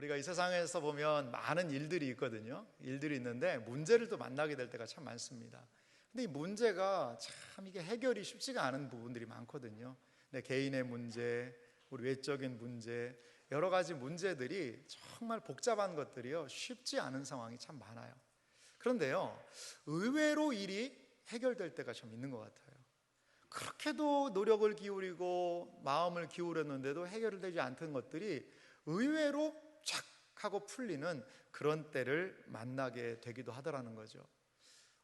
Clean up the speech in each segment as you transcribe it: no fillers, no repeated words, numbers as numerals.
우리가 이 세상에서 보면 많은 일들이 있거든요. 일들이 있는데 문제를 또 만나게 될 때가 참 많습니다. 근데 이 문제가 참 이게 해결이 쉽지가 않은 부분들이 많거든요. 내 개인의 문제, 우리 외적인 문제, 여러 가지 문제들이 정말 복잡한 것들이요, 쉽지 않은 상황이 참 많아요. 그런데요, 의외로 일이 해결될 때가 좀 있는 것 같아요. 그렇게도 노력을 기울이고 마음을 기울였는데도 해결되지 않던 것들이 의외로 착 하고 풀리는 그런 때를 만나게 되기도 하더라는 거죠.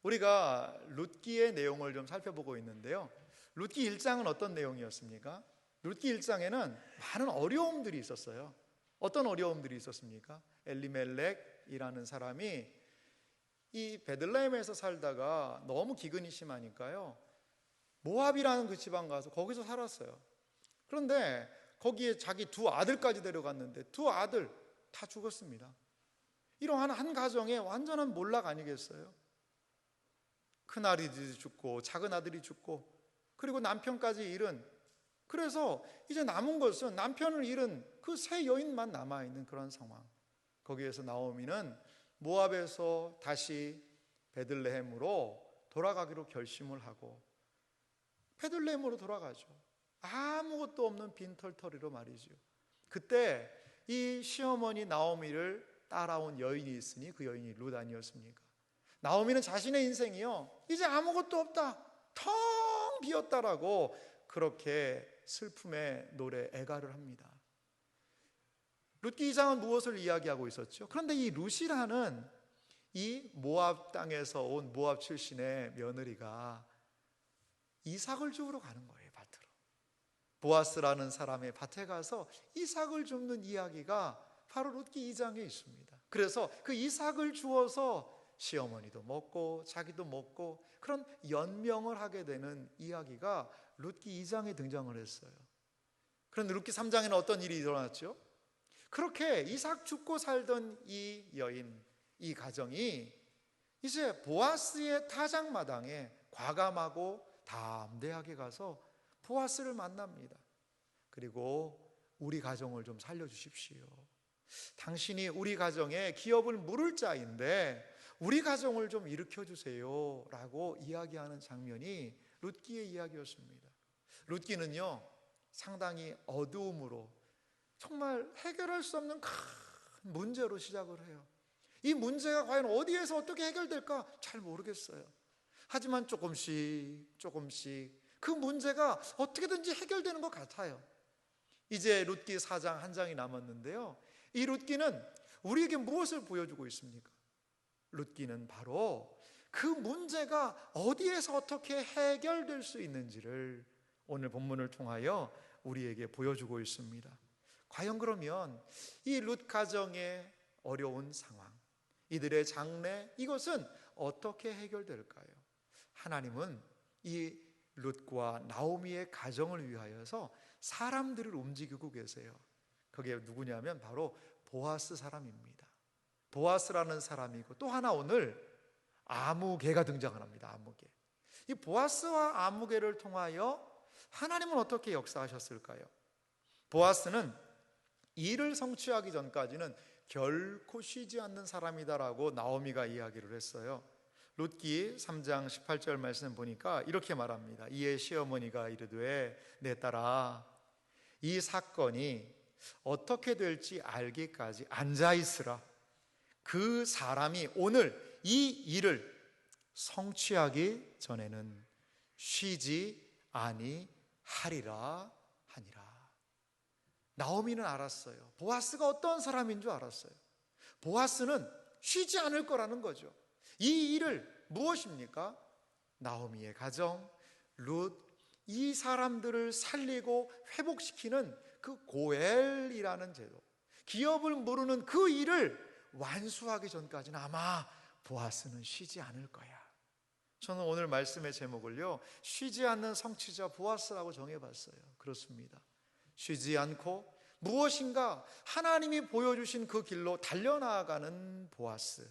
우리가 룻기의 내용을 좀 살펴보고 있는데요, 룻기 1장은 어떤 내용이었습니까? 룻기 1장에는 많은 어려움들이 있었어요. 어떤 어려움들이 있었습니까? 엘리멜렉이라는 사람이 이 베들레헴에서 살다가 너무 기근이 심하니까요, 모압이라는 그 지방 가서 거기서 살았어요. 그런데 거기에 자기 두 아들까지 데려갔는데 두 아들 다 죽었습니다. 이러한 한 가정의 완전한 몰락 아니겠어요? 큰 아들이 죽고 작은 아들이 죽고 그리고 남편까지 잃은, 그래서 이제 남은 것은 남편을 잃은 그 세 여인만 남아있는 그런 상황. 거기에서 나오미는 모압에서 다시 베들레헴으로 돌아가기로 결심을 하고 베들레헴으로 돌아가죠. 아무것도 없는 빈털터리로 말이죠. 그때 이 시어머니 나오미를 따라온 여인이 있으니 그 여인이 룻 아니었습니까? 나오미는 자신의 인생이요, 이제 아무것도 없다, 텅 비었다라고 그렇게 슬픔의 노래 애가를 합니다. 룻기 2장은 무엇을 이야기하고 있었죠? 그런데 이 룻이라는 이 모압 땅에서 온 모압 출신의 며느리가 이삭을 주우러 가는 거예요, 밭으로. 보아스라는 사람의 밭에 가서 이삭을 줍는 이야기가 바로 룻기 2장에 있습니다. 그래서 그 이삭을 주어서 시어머니도 먹고 자기도 먹고 그런 연명을 하게 되는 이야기가 룻기 2장에 등장을 했어요. 그런데 룻기 3장에는 어떤 일이 일어났죠? 그렇게 이삭 죽고 살던 이 여인, 이 가정이 이제 보아스의 타작마당에 과감하고 담대하게 가서 보아스를 만납니다. 그리고 우리 가정을 좀 살려주십시오. 당신이 우리 가정에 기업을 물을 자인데 우리 가정을 좀 일으켜주세요 라고 이야기하는 장면이 룻기의 이야기였습니다. 룻기는요, 상당히 어두움으로 정말 해결할 수 없는 큰 문제로 시작을 해요. 이 문제가 과연 어디에서 어떻게 해결될까 잘 모르겠어요. 하지만 조금씩 그 문제가 어떻게든지 해결되는 것 같아요. 이제 룻기 4장 한 장이 남았는데요, 이 룻기는 우리에게 무엇을 보여주고 있습니까? 룻기는 바로 그 문제가 어디에서 어떻게 해결될 수 있는지를 오늘 본문을 통하여 우리에게 보여주고 있습니다. 과연 그러면 이 룻 가정의 어려운 상황, 이들의 장래, 이것은 어떻게 해결될까요? 하나님은 이 룻과 나오미의 가정을 위하여서 사람들을 움직이고 계세요. 그게 누구냐면 바로 보아스 사람입니다. 보아스라는 사람이고 또 하나 오늘 아무개가 등장합니다. 아무개. 이 보아스와 아무개를 통하여 하나님은 어떻게 역사하셨을까요? 보아스는 일을 성취하기 전까지는 결코 쉬지 않는 사람이다라고 나오미가 이야기를 했어요. 룻기 3장 18절 말씀 보니까 이렇게 말합니다. 이에 시어머니가 이르되 내 딸아, 이 사건이 어떻게 될지 알기까지 앉아있으라. 그 사람이 오늘 이 일을 성취하기 전에는 쉬지 아니하리라 하니라. 나오미는 알았어요. 보아스가 어떤 사람인 줄 알았어요. 보아스는 쉬지 않을 거라는 거죠. 이 일을 무엇입니까? 나오미의 가정, 룻, 이 사람들을 살리고 회복시키는 그 고엘이라는 제도, 기업을 모르는 그 일을 완수하기 전까지는 아마 보아스는 쉬지 않을 거야. 저는 오늘 말씀의 제목을요, 쉬지 않는 성취자 보아스라고 정해봤어요. 그렇습니다. 쉬지 않고 무엇인가 하나님이 보여주신 그 길로 달려나가는 보아스,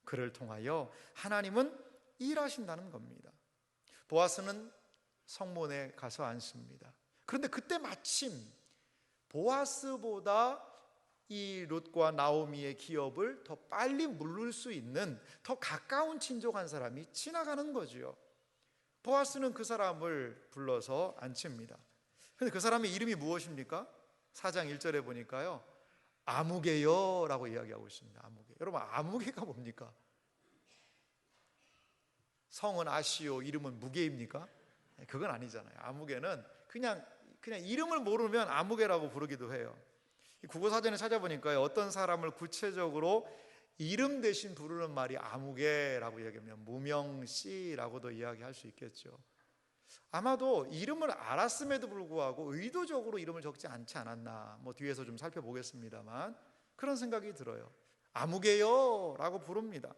그를 통하여 하나님은 일하신다는 겁니다. 보아스는 성문에 가서 앉습니다. 그런데 그때 마침 보아스보다 이 롯과 나오미의 기업을 더 빨리 물을 수 있는 더 가까운 친족한 사람이 지나가는 거지요. 보아스는 그 사람을 불러서 앉힙니다. 그런데 그 사람의 이름이 무엇입니까? 4장 1절에 보니까요, 아무개요 라고 이야기하고 있습니다. 아무개. 여러분, 아무개가 뭡니까? 성은 아시오, 이름은 무개입니까? 그건 아니잖아요. 아무개는 그냥 이름을 모르면 아무개라고 부르기도 해요. 국어사전에 찾아보니까요, 어떤 사람을 구체적으로 이름 대신 부르는 말이 아무개라고 이야기하면 무명씨라고도 이야기할 수 있겠죠. 아마도 이름을 알았음에도 불구하고 의도적으로 이름을 적지 않지 않았나, 뒤에서 좀 살펴보겠습니다만 그런 생각이 들어요. 아무개요 라고 부릅니다.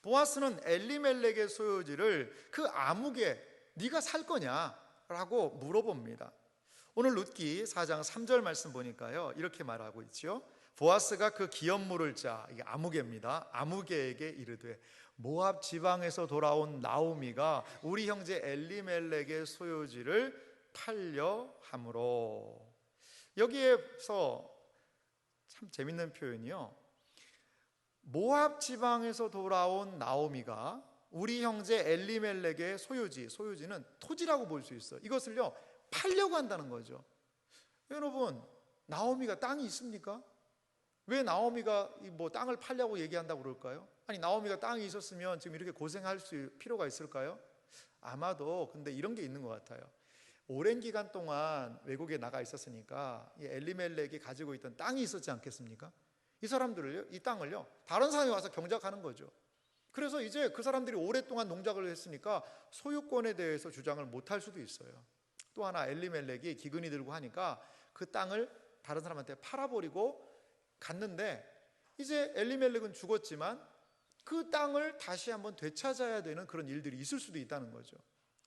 보아스는 엘리멜렉의 소유지를 그 아무개 네가 살 거냐 라고 물어봅니다. 오늘 룻기 4장 3절 말씀 보니까요, 이렇게 말하고 있죠. 보아스가 그 기업 물을 자, 이게 아무개입니다. 아무개에게 이르되 모압 지방에서 돌아온 나오미가 우리 형제 엘리멜렉의 소유지를 팔려 함으로. 여기에서 참 재밌는 표현이요, 모압 지방에서 돌아온 나오미가 우리 형제 엘리멜렉의 소유지는 토지라고 볼 수 있어요. 이것을요 팔려고 한다는 거죠. 여러분, 나오미가 땅이 있습니까? 왜 나오미가 땅을 팔려고 얘기한다고 그럴까요? 아니, 나오미가 땅이 있었으면 지금 이렇게 고생할 필요가 있을까요? 아마도 근데 이런 게 있는 것 같아요. 오랜 기간 동안 외국에 나가 있었으니까 엘리멜렉이 가지고 있던 땅이 있었지 않겠습니까? 이 사람들을요, 이 땅을요, 다른 사람이 와서 경작하는 거죠. 그래서 이제 그 사람들이 오랫동안 농작을 했으니까 소유권에 대해서 주장을 못할 수도 있어요. 또 하나, 엘리멜렉이 기근이 들고 하니까 그 땅을 다른 사람한테 팔아버리고 갔는데, 이제 엘리멜렉은 죽었지만 그 땅을 다시 한번 되찾아야 되는 그런 일들이 있을 수도 있다는 거죠.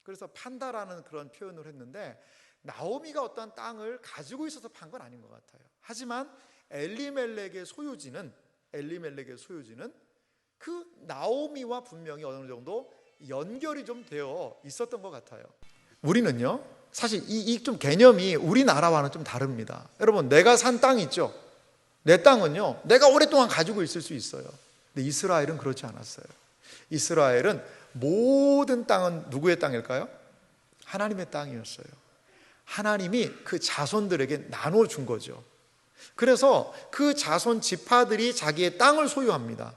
그래서 판다라는 그런 표현을 했는데, 나오미가 어떤 땅을 가지고 있어서 판 건 아닌 것 같아요. 하지만 엘리멜렉의 소유지는 그 나오미와 분명히 어느 정도 연결이 좀 되어 있었던 것 같아요. 우리는요, 사실 이 좀 개념이 우리나라와는 좀 다릅니다. 여러분, 내가 산 땅 있죠? 내 땅은요, 내가 오랫동안 가지고 있을 수 있어요. 근데 이스라엘은 그렇지 않았어요. 이스라엘은 모든 땅은 누구의 땅일까요? 하나님의 땅이었어요. 하나님이 그 자손들에게 나눠준 거죠. 그래서 그 자손 지파들이 자기의 땅을 소유합니다.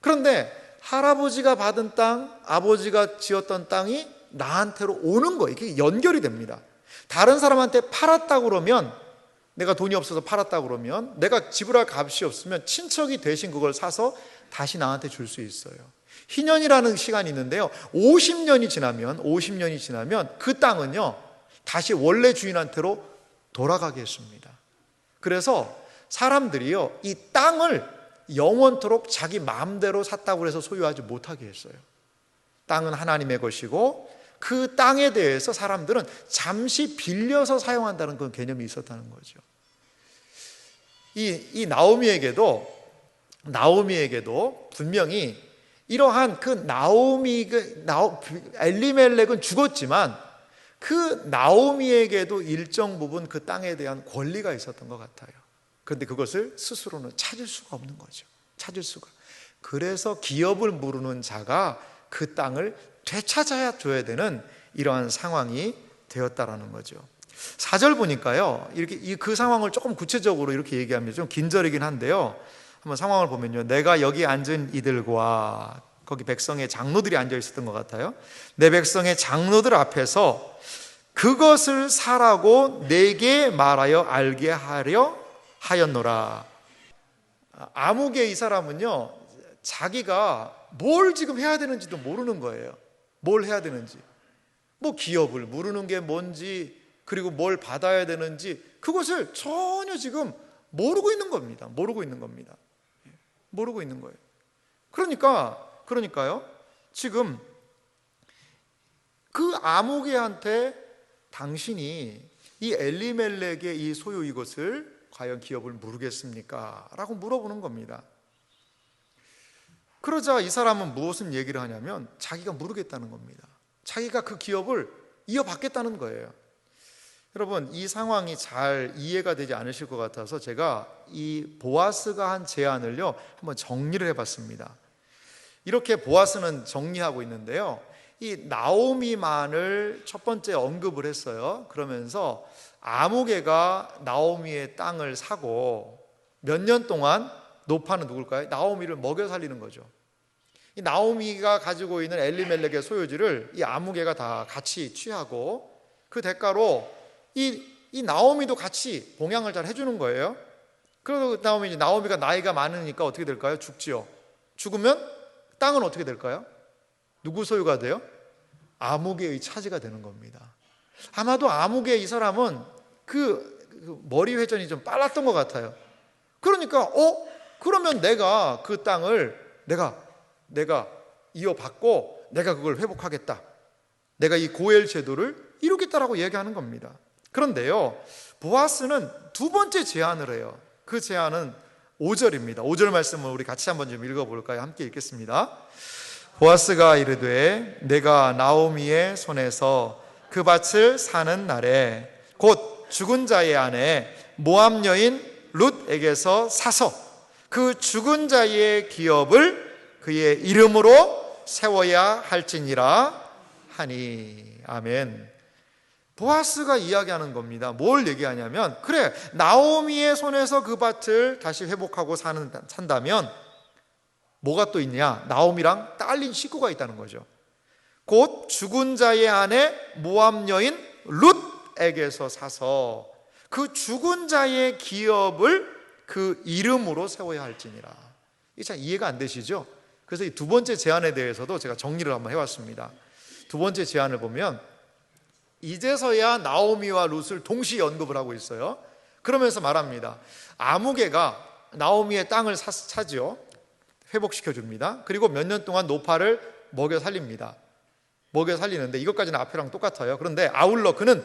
그런데 할아버지가 받은 땅, 아버지가 지었던 땅이 나한테로 오는 거예요. 이게 연결이 됩니다. 다른 사람한테 팔았다 그러면, 내가 돈이 없어서 팔았다 그러면, 내가 지불할 값이 없으면 친척이 대신 그걸 사서 다시 나한테 줄 수 있어요. 희년이라는 시간이 있는데요, 50년이 지나면 그 땅은요 다시 원래 주인한테로 돌아가게 했습니다. 그래서 사람들이요, 이 땅을 영원토록 자기 마음대로 샀다고 해서 소유하지 못하게 했어요. 땅은 하나님의 것이고 그 땅에 대해서 사람들은 잠시 빌려서 사용한다는 그런 개념이 있었다는 거죠. 이 나오미에게도 분명히 이러한 엘리멜렉은 죽었지만 그 나오미에게도 일정 부분 그 땅에 대한 권리가 있었던 것 같아요. 그런데 그것을 스스로는 찾을 수가 없는 거죠. 그래서 기업을 모르는 자가 그 땅을 되찾아야 줘야 되는 이러한 상황이 되었다라는 거죠. 4절 보니까요, 이렇게 그 상황을 조금 구체적으로 이렇게 얘기하면 좀 긴절이긴 한데요, 한번 상황을 보면요, 내가 여기 앉은 이들과, 거기 백성의 장로들이 앉아 있었던 것 같아요. 내 백성의 장로들 앞에서 그것을 사라고 내게 말하여 알게 하려 하였노라. 아무개 이 사람은요, 자기가 뭘 지금 해야 되는지도 모르는 거예요. 뭘 해야 되는지, 기업을 모르는 게 뭔지, 그리고 뭘 받아야 되는지, 그것을 전혀 지금 모르고 있는 겁니다. 모르고 있는 거예요. 그러니까요, 지금 그 아무개한테 당신이 이 엘리멜렉의 이 소유 이것을 과연 기업을 모르겠습니까? 라고 물어보는 겁니다. 그러자 이 사람은 무슨 얘기를 하냐면 자기가 모르겠다는 겁니다. 자기가 그 기업을 이어받겠다는 거예요. 여러분, 이 상황이 잘 이해가 되지 않으실 것 같아서 제가 이 보아스가 한 제안을요 한번 정리를 해봤습니다. 이렇게 보아스는 정리하고 있는데요, 이 나오미만을 첫 번째 언급을 했어요. 그러면서 아무개가 나오미의 땅을 사고 몇 년 동안 노파는 누굴까요? 나오미를 먹여 살리는 거죠. 이 나오미가 가지고 있는 엘리멜렉의 소유지를 이 아무개가 다 같이 취하고 그 대가로 이 나오미도 같이 봉양을 잘 해주는 거예요. 그러고 나오미가 나이가 많으니까 어떻게 될까요? 죽지요. 죽으면 땅은 어떻게 될까요? 누구 소유가 돼요? 아무개의 차지가 되는 겁니다. 아마도 아무개 이 사람은 그 머리 회전이 좀 빨랐던 것 같아요. 그러니까 그러면 내가 그 땅을 내가 이어받고 내가 그걸 회복하겠다, 내가 이 고엘 제도를 이루겠다라고 얘기하는 겁니다. 그런데요, 보아스는 두 번째 제안을 해요. 그 제안은 5절입니다. 5절 말씀을 우리 같이 한번 좀 읽어볼까요? 함께 읽겠습니다. 보아스가 이르되 내가 나오미의 손에서 그 밭을 사는 날에 곧 죽은 자의 아내 모압 여인 룻에게서 사서 그 죽은 자의 기업을 그의 이름으로 세워야 할지니라 하니. 아멘. 보아스가 이야기하는 겁니다. 뭘 얘기하냐면, 그래, 나오미의 손에서 그 밭을 다시 회복하고 산다면 뭐가 또 있냐? 나오미랑 딸린 식구가 있다는 거죠. 곧 죽은 자의 아내 모압 여인 룻에게서 사서 그 죽은 자의 기업을 그 이름으로 세워야 할지니라. 이게 잘 이해가 안 되시죠? 그래서 이 두 번째 제안에 대해서도 제가 정리를 한번 해봤습니다. 두 번째 제안을 보면 이제서야 나오미와 룻을 동시에 언급을 하고 있어요. 그러면서 말합니다. 아무개가 나오미의 땅을 차지요. 회복시켜 줍니다. 그리고 몇 년 동안 노파를 먹여 살립니다. 먹여 살리는데 이것까지는 앞이랑 똑같아요. 그런데 아울러 그는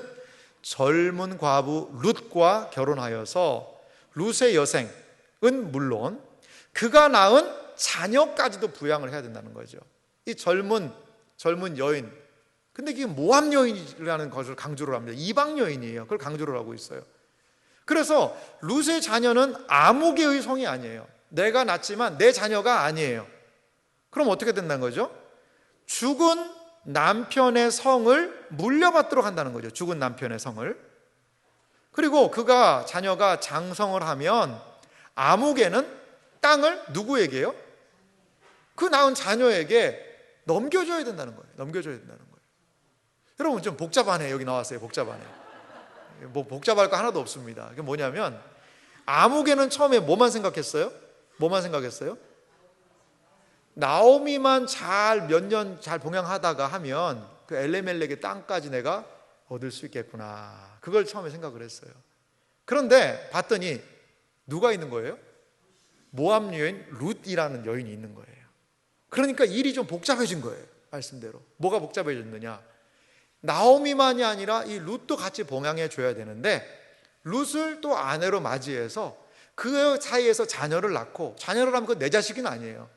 젊은 과부 룻과 결혼하여서 룻의 여생은 물론 그가 낳은 자녀까지도 부양을 해야 된다는 거죠. 이 젊은 여인, 근데 이게 모압 여인이라는 것을 강조를 합니다. 이방 여인이에요. 그걸 강조를 하고 있어요. 그래서 룻의 자녀는 아무개의 성이 아니에요. 내가 낳지만 내 자녀가 아니에요. 그럼 어떻게 된다는 거죠? 죽은 남편의 성을 물려받도록 한다는 거죠. 죽은 남편의 성을. 그리고 자녀가 장성을 하면 아무개는 땅을 누구에게요? 그 낳은 자녀에게 넘겨줘야 된다는 거예요. 넘겨줘야 된다는 거예요. 여러분, 좀 복잡하네. 여기 나왔어요. 복잡하네. 뭐 복잡할 거 하나도 없습니다. 그게 뭐냐면, 아무개는 처음에 뭐만 생각했어요? 나오미만 몇 년 잘 봉양하다가 하면 그 엘레멜렉의 땅까지 내가 얻을 수 있겠구나. 그걸 처음에 생각을 했어요. 그런데 봤더니 누가 있는 거예요? 모압 여인 룻이라는 여인이 있는 거예요. 그러니까 일이 좀 복잡해진 거예요. 말씀대로. 뭐가 복잡해졌느냐? 나오미만이 아니라 이 룻도 같이 봉양해 줘야 되는데 룻을 또 아내로 맞이해서 그 사이에서 자녀를 낳고, 자녀를 하면 그건 내 자식은 아니에요.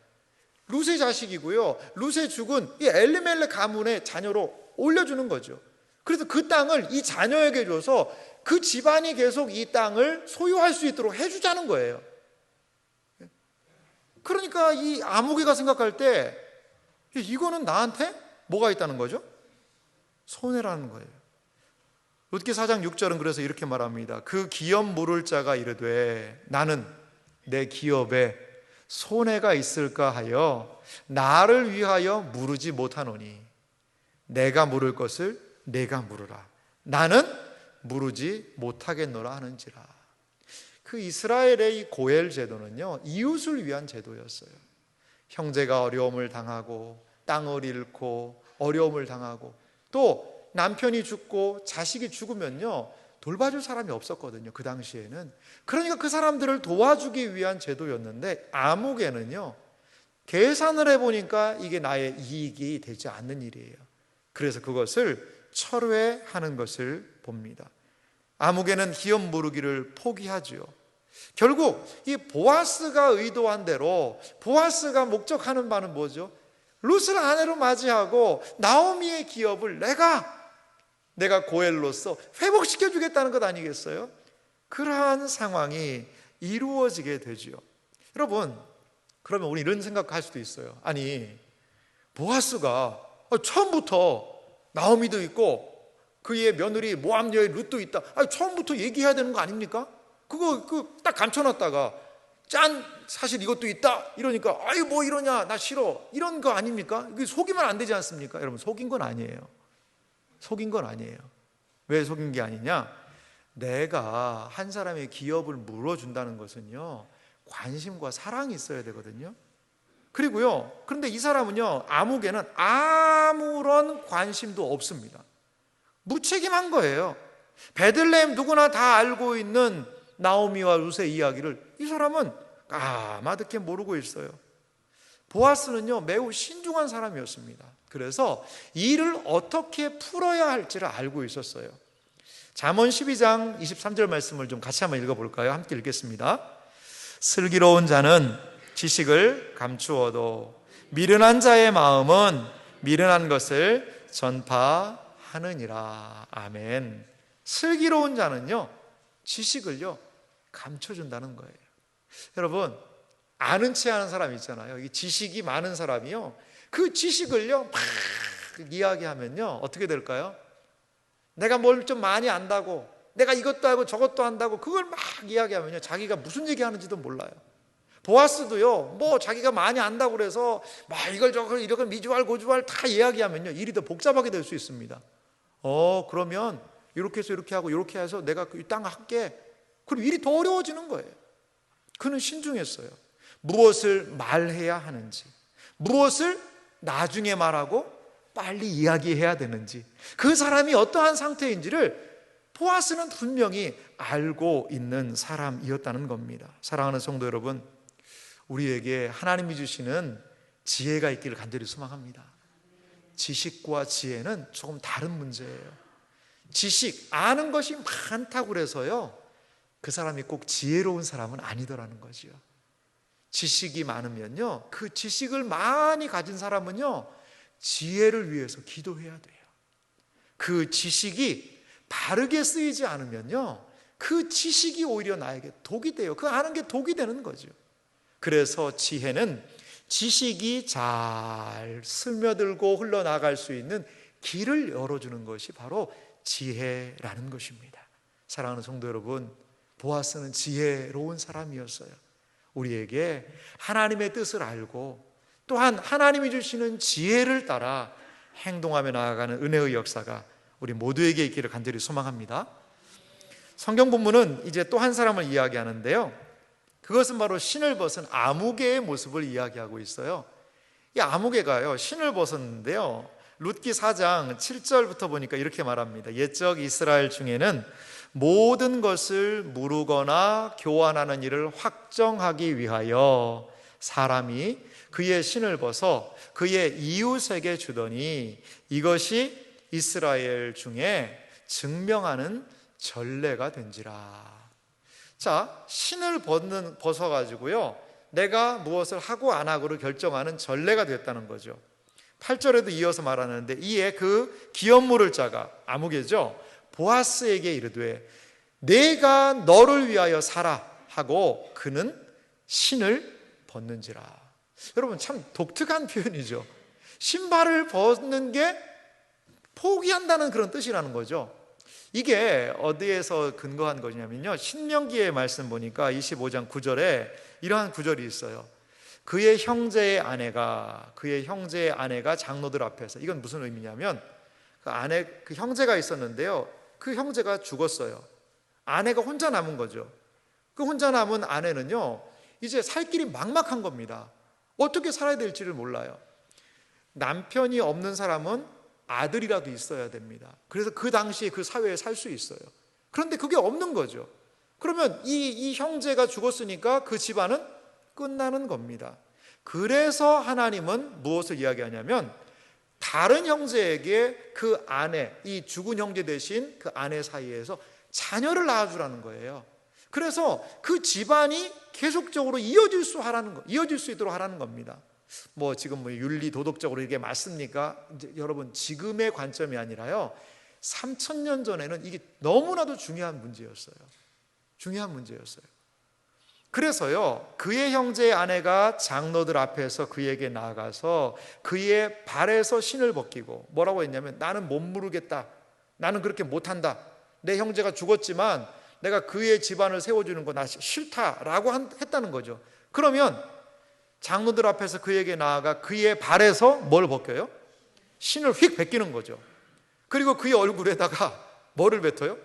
룻의 자식이고요. 룻의 죽은 이 엘리멜렉 가문의 자녀로 올려주는 거죠. 그래서 그 땅을 이 자녀에게 줘서 그 집안이 계속 이 땅을 소유할 수 있도록 해주자는 거예요. 그러니까 이 아무개가 생각할 때 이거는 나한테 뭐가 있다는 거죠? 손해라는 거예요. 룻기 4장 6절은 그래서 이렇게 말합니다. 그 기업 물을 자가 이르되 나는 내 기업에 손해가 있을까 하여 나를 위하여 물으지 못하노니 내가 물을 것을 내가 물으라. 나는 물으지 못하겠노라 하는지라. 그 이스라엘의 이 고엘 제도는요, 이웃을 위한 제도였어요. 형제가 어려움을 당하고 땅을 잃고 어려움을 당하고 또 남편이 죽고 자식이 죽으면요 돌봐줄 사람이 없었거든요. 그 당시에는. 그러니까 그 사람들을 도와주기 위한 제도였는데 아무개는요 계산을 해보니까 이게 나의 이익이 되지 않는 일이에요. 그래서 그것을 철회하는 것을 봅니다. 아무개는 기업 무르기를 포기하지요. 결국 이 보아스가 의도한 대로, 보아스가 목적하는 바는 뭐죠? 룻을 아내로 맞이하고 나오미의 기업을 내가 내가 고엘로서 회복시켜 주겠다는 것 아니겠어요? 그러한 상황이 이루어지게 되지요. 여러분, 그러면 우리 이런 생각할 수도 있어요. 아니, 보아스가 처음부터 나오미도 있고 그의 며느리 모압 여인 룻도 있다. 처음부터 얘기해야 되는 거 아닙니까? 그거 딱 감춰놨다가 짠, 사실 이것도 있다 이러니까 아유 뭐 이러냐, 나 싫어, 이런 거 아닙니까? 이게 속이면 안 되지 않습니까? 여러분, 속인 건 아니에요. 속인 건 아니에요. 왜 속인 게 아니냐? 내가 한 사람의 기업을 물어준다는 것은요, 관심과 사랑이 있어야 되거든요. 그리고요, 그런데 이 사람은요, 아무개는 아무런 관심도 없습니다. 무책임한 거예요. 베들레헴 누구나 다 알고 있는 나오미와 룻의 이야기를 이 사람은 까마득히 모르고 있어요. 보아스는요, 매우 신중한 사람이었습니다. 그래서 일을 어떻게 풀어야 할지를 알고 있었어요. 잠언 12장 23절 말씀을 좀 같이 한번 읽어볼까요? 함께 읽겠습니다. 슬기로운 자는 지식을 감추어도 미련한 자의 마음은 미련한 것을 전파하느니라. 아멘. 슬기로운 자는요, 지식을요 감춰준다는 거예요. 여러분, 아는 체 하는 사람 있잖아요. 이 지식이 많은 사람이요, 그 지식을요 막 이야기하면요 어떻게 될까요? 내가 뭘 좀 많이 안다고, 내가 이것도 알고 저것도 안다고 그걸 막 이야기하면요, 자기가 무슨 얘기하는지도 몰라요. 보아스도요, 뭐 자기가 많이 안다고 그래서 막 이걸 저걸 이렇게 미주알 고주알 다 이야기하면요, 일이 더 복잡하게 될 수 있습니다. 그러면 이렇게 해서 이렇게 하고 이렇게 해서 내가 이 땅 할게. 그리고 일이 더 어려워지는 거예요. 그는 신중했어요. 무엇을 말해야 하는지, 무엇을 나중에 말하고 빨리 이야기해야 되는지, 그 사람이 어떠한 상태인지를 보아스는 분명히 알고 있는 사람이었다는 겁니다. 사랑하는 성도 여러분, 우리에게 하나님이 주시는 지혜가 있기를 간절히 소망합니다. 지식과 지혜는 조금 다른 문제예요. 지식, 아는 것이 많다고 그래서요 그 사람이 꼭 지혜로운 사람은 아니더라는 거죠. 지식이 많으면요, 그 지식을 많이 가진 사람은요 지혜를 위해서 기도해야 돼요. 그 지식이 바르게 쓰이지 않으면요, 그 지식이 오히려 나에게 독이 돼요. 그 아는 게 독이 되는 거죠. 그래서 지혜는 지식이 잘 스며들고 흘러나갈 수 있는 길을 열어주는 것이 바로 지혜라는 것입니다. 사랑하는 성도 여러분, 보아스는 지혜로운 사람이었어요. 우리에게 하나님의 뜻을 알고 또한 하나님이 주시는 지혜를 따라 행동하며 나아가는 은혜의 역사가 우리 모두에게 있기를 간절히 소망합니다. 성경 본문은 이제 또 한 사람을 이야기하는데요, 그것은 바로 신을 벗은 아무개의 모습을 이야기하고 있어요. 이 아무개가요 신을 벗었는데요, 룻기 4장 7절부터 보니까 이렇게 말합니다. 옛적 이스라엘 중에는 모든 것을 무르거나 교환하는 일을 확정하기 위하여 사람이 그의 신을 벗어 그의 이웃에게 주더니 이것이 이스라엘 중에 증명하는 전례가 된지라. 자, 신을 벗어가지고요 내가 무엇을 하고 안 하고를 결정하는 전례가 됐다는 거죠. 8절에도 이어서 말하는데, 이에 그 기업 물을 자가 아무개죠, 보아스에게 이르되 내가 너를 위하여 사라 하고 그는 신을 벗는지라. 여러분, 참 독특한 표현이죠. 신발을 벗는 게 포기한다는 그런 뜻이라는 거죠. 이게 어디에서 근거한 것이냐면요, 신명기의 말씀 보니까 25장 9절에 이러한 구절이 있어요. 그의 형제의 아내가 장로들 앞에서, 이건 무슨 의미냐면 그 형제가 있었는데요, 그 형제가 죽었어요. 아내가 혼자 남은 거죠. 그 혼자 남은 아내는요 이제 살 길이 막막한 겁니다. 어떻게 살아야 될지를 몰라요. 남편이 없는 사람은 아들이라도 있어야 됩니다. 그래서 그 당시에 그 사회에 살 수 있어요. 그런데 그게 없는 거죠. 그러면 이 형제가 죽었으니까 그 집안은 끝나는 겁니다. 그래서 하나님은 무엇을 이야기하냐면, 다른 형제에게 그 아내, 이 죽은 형제 대신 그 아내 사이에서 자녀를 낳아주라는 거예요. 그래서 그 집안이 계속적으로 이어질 수 있도록 하라는 겁니다. 지금 윤리 도덕적으로 이게 맞습니까? 이제 여러분, 지금의 관점이 아니라요, 3000년 전에는 이게 너무나도 중요한 문제였어요. 중요한 문제였어요. 그래서요, 그의 형제의 아내가 장로들 앞에서 그에게 나아가서 그의 발에서 신을 벗기고 뭐라고 했냐면, 나는 못 무르겠다, 나는 그렇게 못한다, 내 형제가 죽었지만 내가 그의 집안을 세워주는 거 나 싫다라고 했다는 거죠. 그러면 장로들 앞에서 그에게 나아가 그의 발에서 뭘 벗겨요? 신을 휙 벗기는 거죠. 그리고 그의 얼굴에다가 뭐를 뱉어요?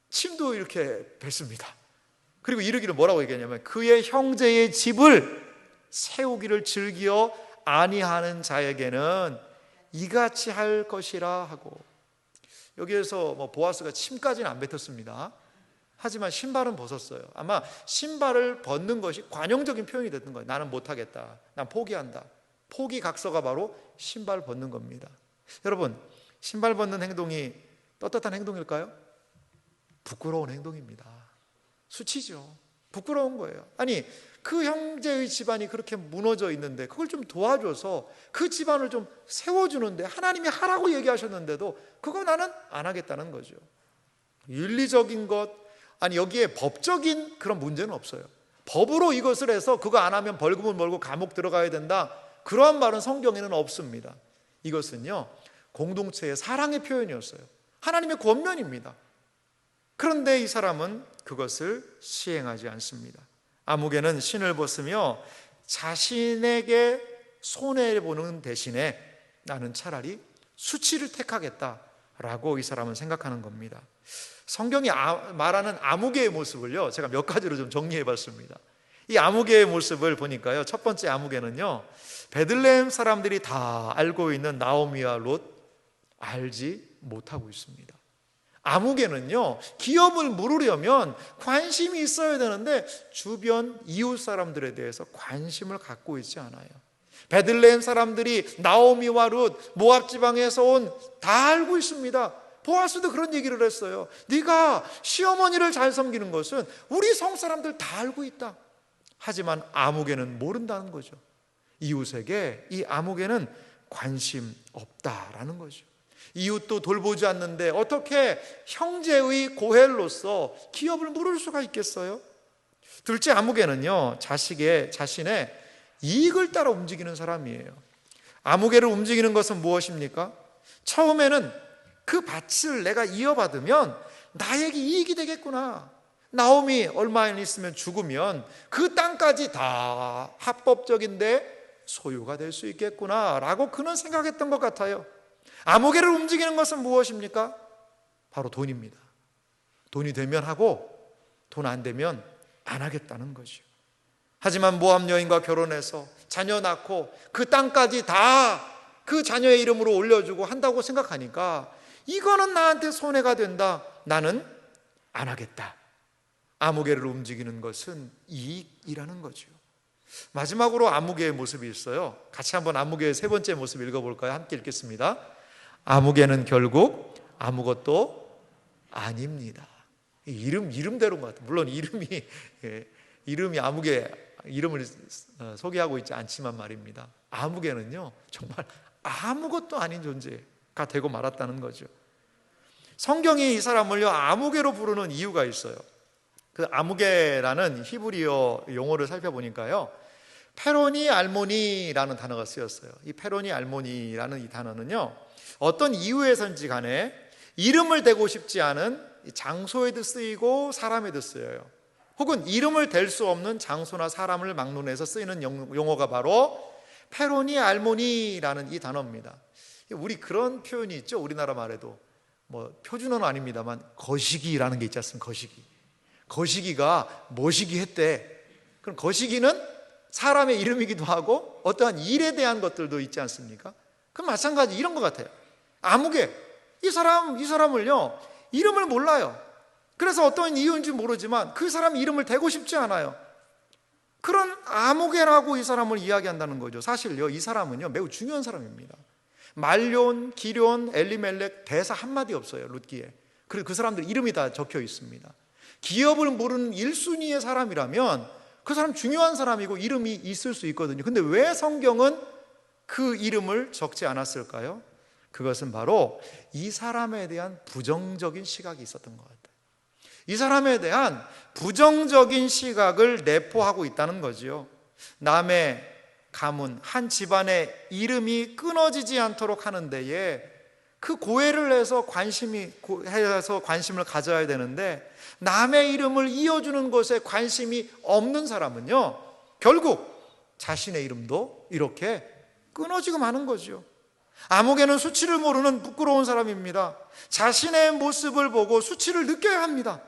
침도 이렇게 뱉습니다. 그리고 이르기를 뭐라고 얘기하냐면, 그의 형제의 집을 세우기를 즐겨 아니하는 자에게는 이같이 할 것이라 하고, 여기에서 보아스가 침까지는 안 뱉었습니다. 하지만 신발은 벗었어요. 아마 신발을 벗는 것이 관용적인 표현이 됐던 거예요. 나는 못하겠다, 난 포기한다. 포기각서가 바로 신발 벗는 겁니다. 여러분, 신발 벗는 행동이 떳떳한 행동일까요? 부끄러운 행동입니다. 수치죠. 부끄러운 거예요. 아니, 그 형제의 집안이 그렇게 무너져 있는데 그걸 좀 도와줘서 그 집안을 좀 세워주는데, 하나님이 하라고 얘기하셨는데도 그거 나는 안 하겠다는 거죠. 윤리적인 것, 아니 여기에 법적인 그런 문제는 없어요. 법으로 이것을 해서 그거 안 하면 벌금을 물고 감옥 들어가야 된다, 그러한 말은 성경에는 없습니다. 이것은요, 공동체의 사랑의 표현이었어요. 하나님의 권면입니다. 그런데 이 사람은 그것을 시행하지 않습니다. 아무개는 신을 벗으며 자신에게 손해보는 대신에 나는 차라리 수치를 택하겠다라고 이 사람은 생각하는 겁니다. 성경이 말하는 아무개의 모습을요, 제가 몇 가지로 좀 정리해 봤습니다. 이 아무개의 모습을 보니까요, 첫 번째 아무개는요, 베들레헴 사람들이 다 알고 있는 나오미와 롯 알지 못하고 있습니다. 아무개는요, 기업을 물으려면 관심이 있어야 되는데 주변 이웃 사람들에 대해서 관심을 갖고 있지 않아요. 베들레헴 사람들이 나오미와 룻, 모압 지방에서 온, 다 알고 있습니다. 보아스도 그런 얘기를 했어요. 네가 시어머니를 잘 섬기는 것은 우리 성 사람들 다 알고 있다. 하지만 아무개는 모른다는 거죠. 이웃에게 이 아무개는 관심 없다라는 거죠. 이웃도 돌보지 않는데 어떻게 형제의 고엘로서 기업을 물을 수가 있겠어요? 둘째, 아무개는요, 자신의 이익을 따라 움직이는 사람이에요. 아무개를 움직이는 것은 무엇입니까? 처음에는 그 밭을 내가 이어받으면 나에게 이익이 되겠구나, 나오미 얼마 있으면 죽으면 그 땅까지 다 합법적인데 소유가 될 수 있겠구나 라고 그는 생각했던 것 같아요. 아무개를 움직이는 것은 무엇입니까? 바로 돈입니다. 돈이 되면 하고 돈 안 되면 안 하겠다는 거죠. 하지만 모압 여인과 결혼해서 자녀 낳고 그 땅까지 다 그 자녀의 이름으로 올려주고 한다고 생각하니까 이거는 나한테 손해가 된다, 나는 안 하겠다. 아무개를 움직이는 것은 이익이라는 거죠. 마지막으로 아무개의 모습이 있어요. 같이 한번 아무개의 세 번째 모습 읽어볼까요? 함께 읽겠습니다. 아무개는 결국 아무것도 아닙니다. 이름대로인 것 같아요. 물론 이름이 아무개 이름을 소개하고 있지 않지만 말입니다. 아무개는요, 정말 아무것도 아닌 존재가 되고 말았다는 거죠. 성경이 이 사람을요, 아무개로 부르는 이유가 있어요. 그 아무개라는 히브리어 용어를 살펴보니까요, 페로니 알모니라는 단어가 쓰였어요. 이 페로니 알모니라는 이 단어는요, 어떤 이유에선지 간에 이름을 대고 싶지 않은 장소에도 쓰이고 사람에도 쓰여요. 혹은 이름을 댈 수 없는 장소나 사람을 막론해서 쓰이는 용어가 바로 페로니 알모니라는 이 단어입니다. 우리 그런 표현이 있죠. 우리나라 말에도 표준어는 아닙니다만 거시기라는 게 있지 않습니까? 거시기가 모시기 했대. 그럼 거시기는 사람의 이름이기도 하고 어떠한 일에 대한 것들도 있지 않습니까? 그럼 마찬가지 이런 것 같아요. 아무개, 이 사람을요, 이름을 몰라요. 그래서 어떤 이유인지 모르지만 그 사람 이름을 대고 싶지 않아요. 그런 아무개라고 이 사람을 이야기한다는 거죠. 사실요, 이 사람은요, 매우 중요한 사람입니다. 말론, 기럨, 엘리멜렉 대사 한마디 없어요, 룻기에. 그리고 그 사람들 이름이 다 적혀 있습니다. 기업을 모르는 1순위의 사람이라면 그 사람 중요한 사람이고 이름이 있을 수 있거든요. 근데 왜 성경은 그 이름을 적지 않았을까요? 그것은 바로 이 사람에 대한 부정적인 시각이 있었던 것 같아요. 이 사람에 대한 부정적인 시각을 내포하고 있다는 거지요. 남의 가문, 한 집안의 이름이 끊어지지 않도록 하는 데에 그 고해를 해서 관심을 가져야 되는데, 남의 이름을 이어주는 것에 관심이 없는 사람은요, 결국 자신의 이름도 이렇게 끊어지고 마는 거죠. 아무개는 수치를 모르는 부끄러운 사람입니다. 자신의 모습을 보고 수치를 느껴야 합니다.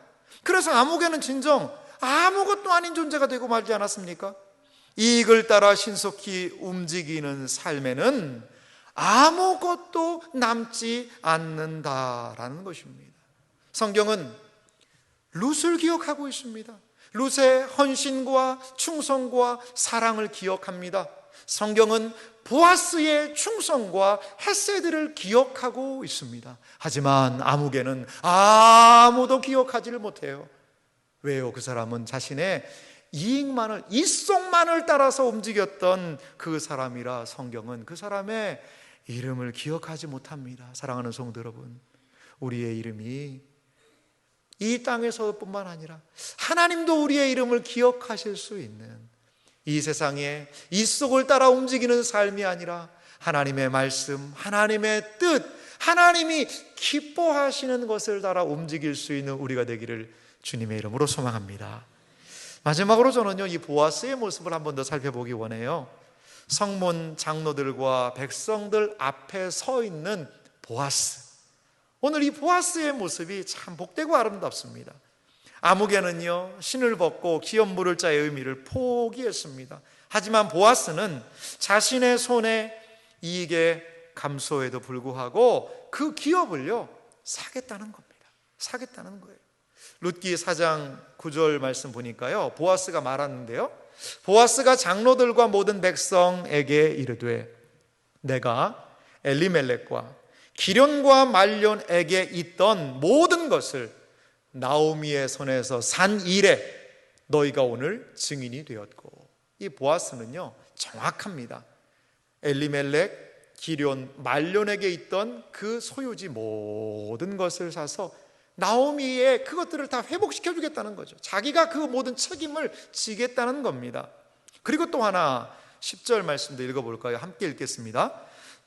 그래서 아무개는 진정 아무것도 아닌 존재가 되고 말지 않았습니까? 이익을 따라 신속히 움직이는 삶에는 아무것도 남지 않는다라는 것입니다. 성경은 룻을 기억하고 있습니다. 룻의 헌신과 충성과 사랑을 기억합니다. 성경은 보아스의 충성과 헤세드를 기억하고 있습니다. 하지만 아무개는 아무도 기억하지를 못해요. 왜요? 그 사람은 자신의 이익만을, 이속만을 따라서 움직였던 그 사람이라 성경은 그 사람의 이름을 기억하지 못합니다. 사랑하는 성도 여러분, 우리의 이름이 이 땅에서뿐만 아니라 하나님도 우리의 이름을 기억하실 수 있는, 이 세상에 이 속을 따라 움직이는 삶이 아니라 하나님의 말씀, 하나님의 뜻, 하나님이 기뻐하시는 것을 따라 움직일 수 있는 우리가 되기를 주님의 이름으로 소망합니다. 마지막으로 저는요, 이 보아스의 모습을 한 번 더 살펴보기 원해요. 성문 장로들과 백성들 앞에 서 있는 보아스. 오늘 이 보아스의 모습이 참 복되고 아름답습니다. 아무개는요, 신을 벗고 기업 물을 자의 의미를 포기했습니다. 하지만 보아스는 자신의 손에 이익에 감소에도 불구하고 그 기업을요, 사겠다는 겁니다. 사겠다는 거예요. 룻기 4장 9절 말씀 보니까요, 보아스가 말하는데요, 보아스가 장로들과 모든 백성에게 이르되 내가 엘리멜렉과 기련과 말론에게 있던 모든 것을 나오미의 손에서 산 이래 너희가 오늘 증인이 되었고. 이 보아스는요, 정확합니다. 엘리멜렉, 기련, 말론에게 있던 그 소유지 모든 것을 사서 나오미의 그것들을 다 회복시켜 주겠다는 거죠. 자기가 그 모든 책임을 지겠다는 겁니다. 그리고 또 하나 10절 말씀도 읽어볼까요? 함께 읽겠습니다.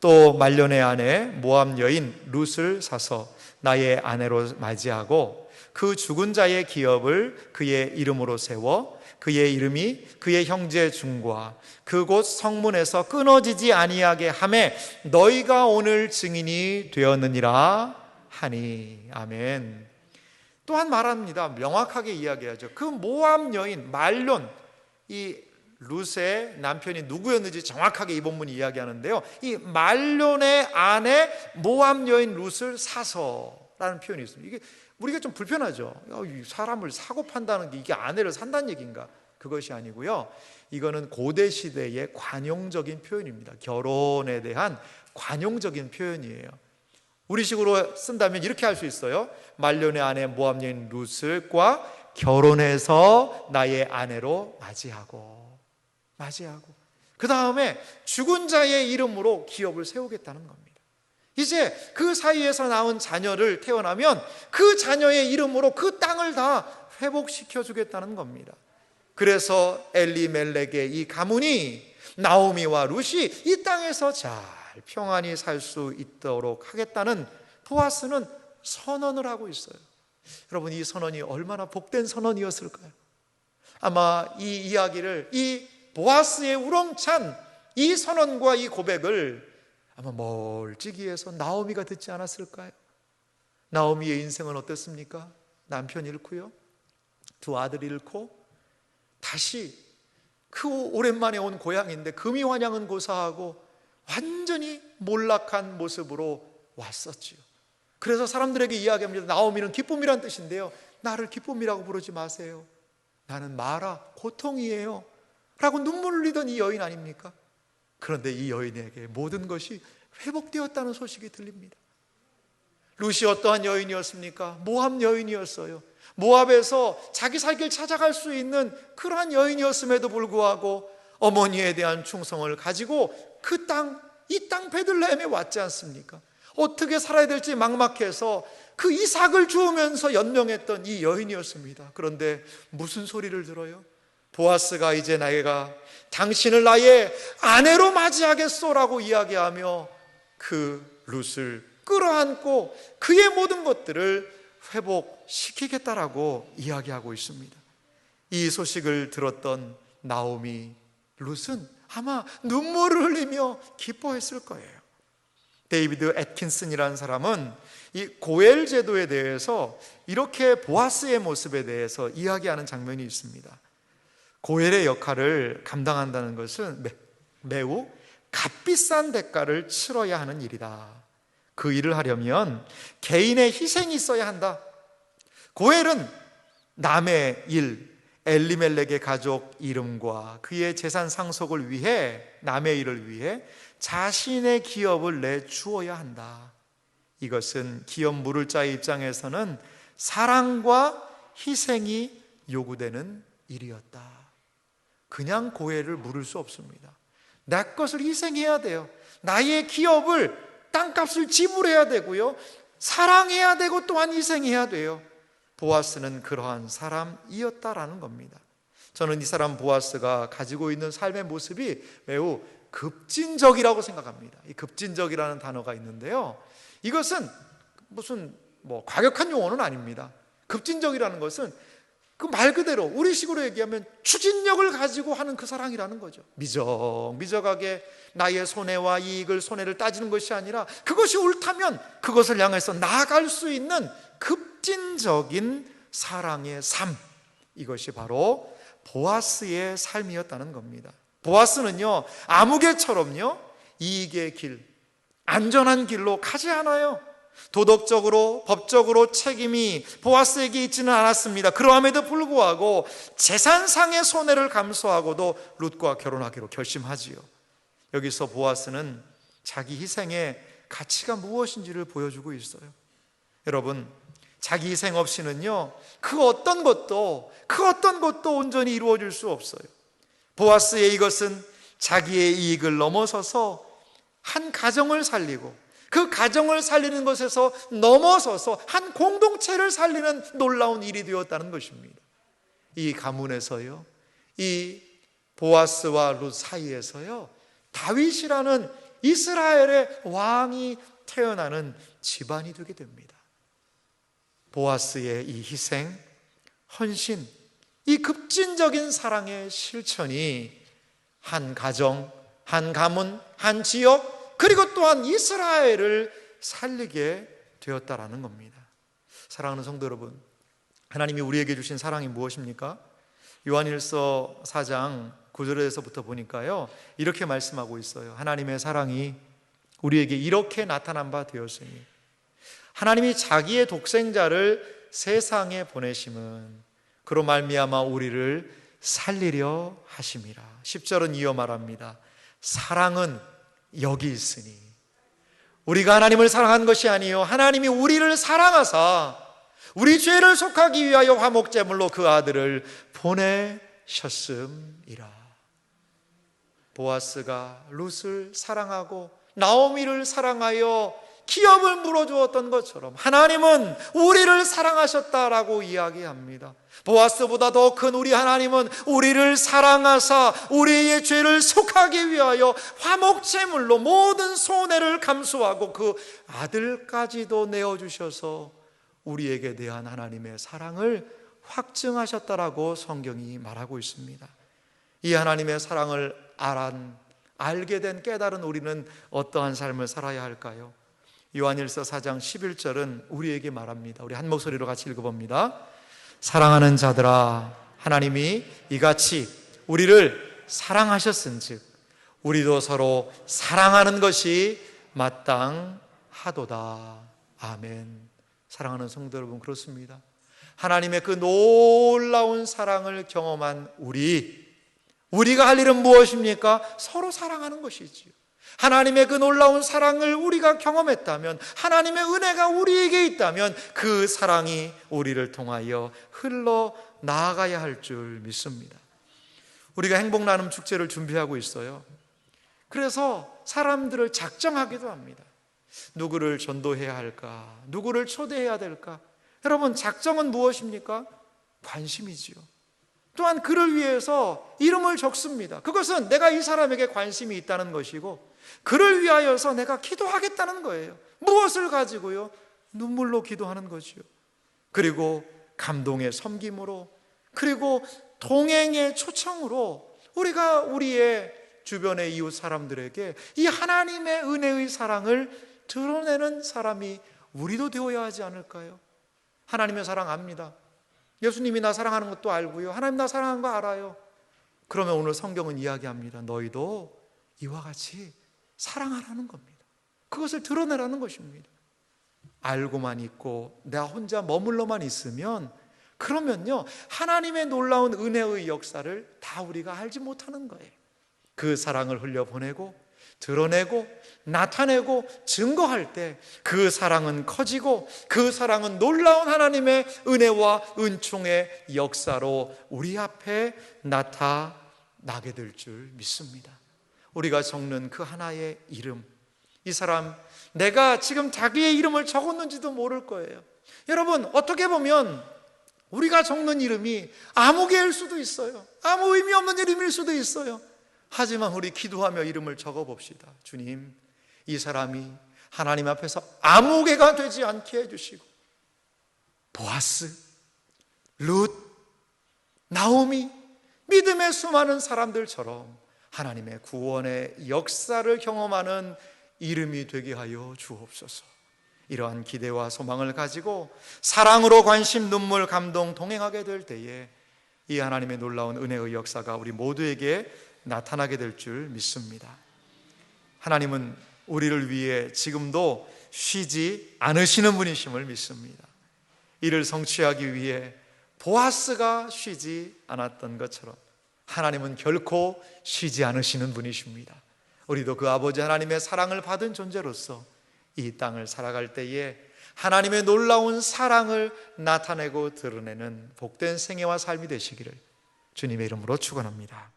또 말론의 아내 모압 여인 룻을 사서 나의 아내로 맞이하고 그 죽은 자의 기업을 그의 이름으로 세워 그의 이름이 그의 형제 중과 그곳 성문에서 끊어지지 아니하게 하매 너희가 오늘 증인이 되었느니라 하니. 아멘. 또한 말합니다. 명확하게 이야기하죠. 그 모압 여인 말론, 이 룻의 남편이 누구였는지 정확하게 이 본문이 이야기하는데요, 이 말론의 아내 모압 여인 룻을 사서라는 표현이 있습니다. 이게 우리가 좀 불편하죠. 사람을 사고 판다는 게 이게 아내를 산다는 얘기인가? 그것이 아니고요, 이거는 고대 시대의 관용적인 표현입니다. 결혼에 대한 관용적인 표현이에요. 우리식으로 쓴다면 이렇게 할 수 있어요. 말론의 아내 모압 여인 룻을과 결혼해서 나의 아내로 맞이하고 그 다음에 죽은 자의 이름으로 기업을 세우겠다는 겁니다. 이제 그 사이에서 낳은 자녀를 태어나면 그 자녀의 이름으로 그 땅을 다 회복시켜 주겠다는 겁니다. 그래서 엘리멜렉의 이 가문이, 나오미와 룻이 이 땅에서 잘 평안히 살 수 있도록 하겠다는 보아스는 선언을 하고 있어요. 여러분, 이 선언이 얼마나 복된 선언이었을까요? 아마 이 이야기를, 이 보아스의 우렁찬 이 선언과 이 고백을 아마 멀찍이에서 나오미가 듣지 않았을까요? 나오미의 인생은 어땠습니까? 남편 잃고요, 두 아들 잃고 다시 그 오랜만에 온 고향인데 금이 환양은 고사하고 완전히 몰락한 모습으로 왔었지요. 그래서 사람들에게 이야기합니다. 나오미는 기쁨이란 뜻인데요, 나를 기쁨이라고 부르지 마세요. 나는 마라, 고통이에요 라고 눈물을 흘리던 이 여인 아닙니까? 그런데 이 여인에게 모든 것이 회복되었다는 소식이 들립니다. 룻이 어떠한 여인이었습니까? 모압 여인이었어요. 모압에서 자기 살 길 찾아갈 수 있는 그러한 여인이었음에도 불구하고 어머니에 대한 충성을 가지고 그 땅, 이 땅 베들레헴에 왔지 않습니까? 어떻게 살아야 될지 막막해서 그 이삭을 주우면서 연명했던 이 여인이었습니다. 그런데 무슨 소리를 들어요? 보아스가 이제 내가 당신을 나의 아내로 맞이하겠소라고 이야기하며 그 룻을 끌어안고 그의 모든 것들을 회복시키겠다라고 이야기하고 있습니다. 이 소식을 들었던 나오미 룻은 아마 눈물을 흘리며 기뻐했을 거예요. 데이비드 애킨슨이라는 사람은 이 고엘 제도에 대해서 이렇게 보아스의 모습에 대해서 이야기하는 장면이 있습니다. 고엘의 역할을 감당한다는 것은 매우 값비싼 대가를 치러야 하는 일이다. 그 일을 하려면 개인의 희생이 있어야 한다. 고엘은 남의 일, 엘리멜렉의 가족 이름과 그의 재산 상속을 위해, 남의 일을 위해 자신의 기업을 내주어야 한다. 이것은 기업 물을 자의 입장에서는 사랑과 희생이 요구되는 일이었다. 그냥 고엘을 물을 수 없습니다. 내 것을 희생해야 돼요. 나의 기업을, 땅값을 지불해야 되고요, 사랑해야 되고 또한 희생해야 돼요. 보아스는 그러한 사람이었다라는 겁니다. 저는 이 사람 보아스가 가지고 있는 삶의 모습이 매우 급진적이라고 생각합니다. 이 급진적이라는 단어가 있는데요, 이것은 무슨 과격한 용어는 아닙니다. 급진적이라는 것은 그 말 그대로 우리식으로 얘기하면 추진력을 가지고 하는 그 사랑이라는 거죠. 미적미적하게 나의 손해를 따지는 것이 아니라 그것이 옳다면 그것을 향해서 나아갈 수 있는 급진적인 사랑의 삶, 이것이 바로 보아스의 삶이었다는 겁니다. 보아스는요, 아무개처럼요, 이익의 길, 안전한 길로 가지 않아요. 도덕적으로, 법적으로 책임이 보아스에게 있지는 않았습니다. 그러함에도 불구하고 재산상의 손해를 감수하고도 룻과 결혼하기로 결심하지요. 여기서 보아스는 자기 희생의 가치가 무엇인지를 보여주고 있어요. 여러분, 자기 희생 없이는요, 그 어떤 것도 온전히 이루어질 수 없어요. 보아스의 이것은 자기의 이익을 넘어서서 한 가정을 살리고, 그 가정을 살리는 것에서 넘어서서 한 공동체를 살리는 놀라운 일이 되었다는 것입니다. 이 가문에서요, 이 보아스와 룻 사이에서요, 다윗이라는 이스라엘의 왕이 태어나는 집안이 되게 됩니다. 보아스의 이 희생, 헌신, 이 급진적인 사랑의 실천이 한 가정, 한 가문, 한 지역, 그리고 또한 이스라엘을 살리게 되었다라는 겁니다. 사랑하는 성도 여러분, 하나님이 우리에게 주신 사랑이 무엇입니까? 요한일서 4장 9절에서부터 보니까요, 이렇게 말씀하고 있어요. 하나님의 사랑이 우리에게 이렇게 나타난 바 되었으니 하나님이 자기의 독생자를 세상에 보내심은 그로 말미암아 우리를 살리려 하심이라. 10절은 이어 말합니다. 사랑은 여기 있으니, 우리가 하나님을 사랑한 것이 아니요 하나님이 우리를 사랑하사 우리 죄를 속하기 위하여 화목제물로 그 아들을 보내셨음이라. 보아스가 룻을 사랑하고 나오미를 사랑하여 기업을 물어주었던 것처럼 하나님은 우리를 사랑하셨다라고 이야기합니다. 보아스보다 더 큰 우리 하나님은 우리를 사랑하사 우리의 죄를 속하기 위하여 화목제물로 모든 손해를 감수하고 그 아들까지도 내어주셔서 우리에게 대한 하나님의 사랑을 확증하셨다라고 성경이 말하고 있습니다. 이 하나님의 사랑을 알게 된 깨달은 우리는 어떠한 삶을 살아야 할까요? 요한일서 4장 11절은 우리에게 말합니다. 우리 한 목소리로 같이 읽어봅니다. 사랑하는 자들아, 하나님이 이같이 우리를 사랑하셨은즉 우리도 서로 사랑하는 것이 마땅하도다. 아멘. 사랑하는 성도 여러분, 그렇습니다. 하나님의 그 놀라운 사랑을 경험한 우리가 할 일은 무엇입니까? 서로 사랑하는 것이지요. 하나님의 그 놀라운 사랑을 우리가 경험했다면, 하나님의 은혜가 우리에게 있다면 그 사랑이 우리를 통하여 흘러나가야 할 줄 믿습니다. 우리가 행복나눔 축제를 준비하고 있어요. 그래서 사람들을 작정하기도 합니다. 누구를 전도해야 할까? 누구를 초대해야 될까? 여러분, 작정은 무엇입니까? 관심이지요. 또한 그를 위해서 이름을 적습니다. 그것은 내가 이 사람에게 관심이 있다는 것이고, 그를 위하여서 내가 기도하겠다는 거예요. 무엇을 가지고요? 눈물로 기도하는 거지요. 그리고 감동의 섬김으로, 그리고 동행의 초청으로 우리가 우리의 주변의 이웃 사람들에게 이 하나님의 은혜의 사랑을 드러내는 사람이 우리도 되어야 하지 않을까요? 하나님의 사랑 압니다. 예수님이 나 사랑하는 것도 알고요, 하나님 나 사랑하는 거 알아요. 그러면 오늘 성경은 이야기합니다. 너희도 이와 같이 사랑하라는 겁니다. 그것을 드러내라는 것입니다. 알고만 있고 나 혼자 머물러만 있으면, 그러면요, 하나님의 놀라운 은혜의 역사를 다 우리가 알지 못하는 거예요. 그 사랑을 흘려보내고 드러내고 나타내고 증거할 때 그 사랑은 커지고, 그 사랑은 놀라운 하나님의 은혜와 은총의 역사로 우리 앞에 나타나게 될 줄 믿습니다. 우리가 적는 그 하나의 이름, 이 사람, 내가 지금 자기의 이름을 적었는지도 모를 거예요. 여러분, 어떻게 보면 우리가 적는 이름이 아무 개일 수도 있어요. 아무 의미 없는 이름일 수도 있어요. 하지만 우리 기도하며 이름을 적어봅시다. 주님, 이 사람이 하나님 앞에서 아무 개가 되지 않게 해주시고, 보아스, 룻, 나오미, 믿음의 수많은 사람들처럼 하나님의 구원의 역사를 경험하는 이름이 되게 하여 주옵소서. 이러한 기대와 소망을 가지고 사랑으로 관심, 눈물, 감동 동행하게 될 때에 이 하나님의 놀라운 은혜의 역사가 우리 모두에게 나타나게 될 줄 믿습니다. 하나님은 우리를 위해 지금도 쉬지 않으시는 분이심을 믿습니다. 이를 성취하기 위해 보아스가 쉬지 않았던 것처럼 하나님은 결코 쉬지 않으시는 분이십니다. 우리도 그 아버지 하나님의 사랑을 받은 존재로서 이 땅을 살아갈 때에 하나님의 놀라운 사랑을 나타내고 드러내는 복된 생애와 삶이 되시기를 주님의 이름으로 축원합니다.